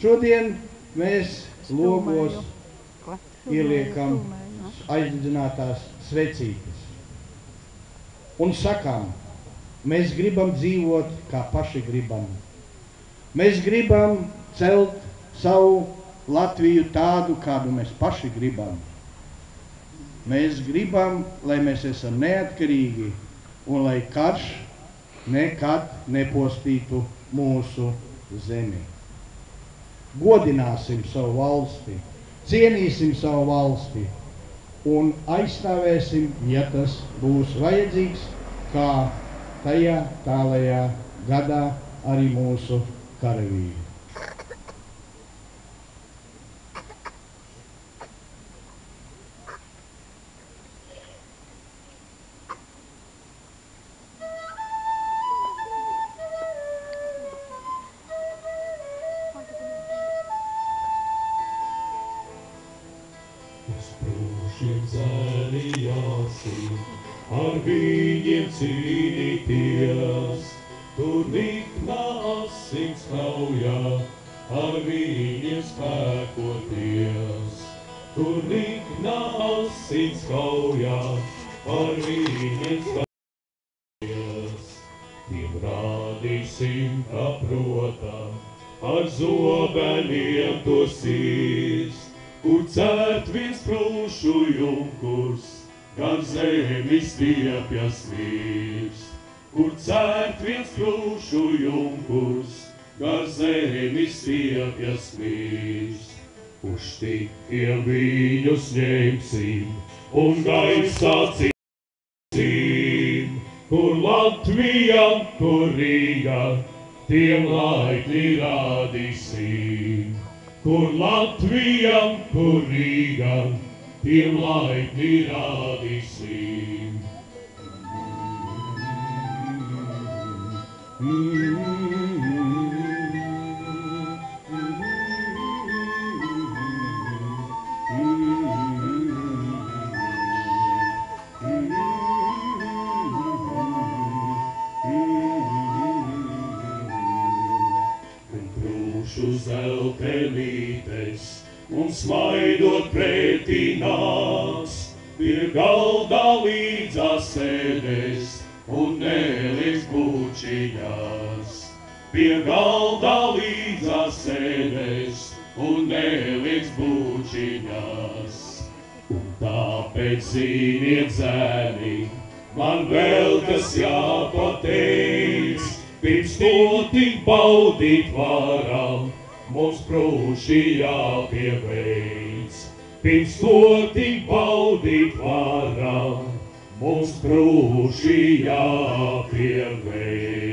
Šodien mēs logos ieliekam aizdedzinātās svecītes un sakām, mēs gribam dzīvot, kā paši gribam. Mēs gribam celt savu Latviju tādu, kādu mēs paši gribam. Mēs gribam, lai mēs esam neatkarīgi un lai karš nekad nepostītu mūsu zemi. Godināsim savu valsti, cienīsim savu valsti un aizstāvēsim, ja tas būs vajadzīgs, kā tajā tālajā gadā arī mūsu karavīri. Ar viņiem cīnīties, tur niknā asins kaujā, ar viņiem spēkoties. Tur niknā asins kaujā, ar viņiem spēkoties. Tiem rādīsim, kā protam, ar zobeniem to sirds, kur cērt viens prūšu junkurs, gan zemi stiepjas virs. Kur cērt viens prūšu junkurs, gan zemi stiepjas virs. Uz tikiem viņus ņemsim un gaisā cīsim, kur Latvija, kur Rīga, tiem laipni rādīsim. Kur Latvija, kur Rīga, tiem laipni rādīsim. Zeltenītes un smaidot pretī nāks, pie galda līdzās sēdēs un neliks bučiņās. Pie galda līdzās sēdēs un neliks bučiņās. Un tāpēc ziniet, zēni, man vēl kas jāpateic, pirms to tik baudīt varam, mums prūši jāpiebeidz. Pirms to tik baudīt varam, mums prūši jāpiebeidz.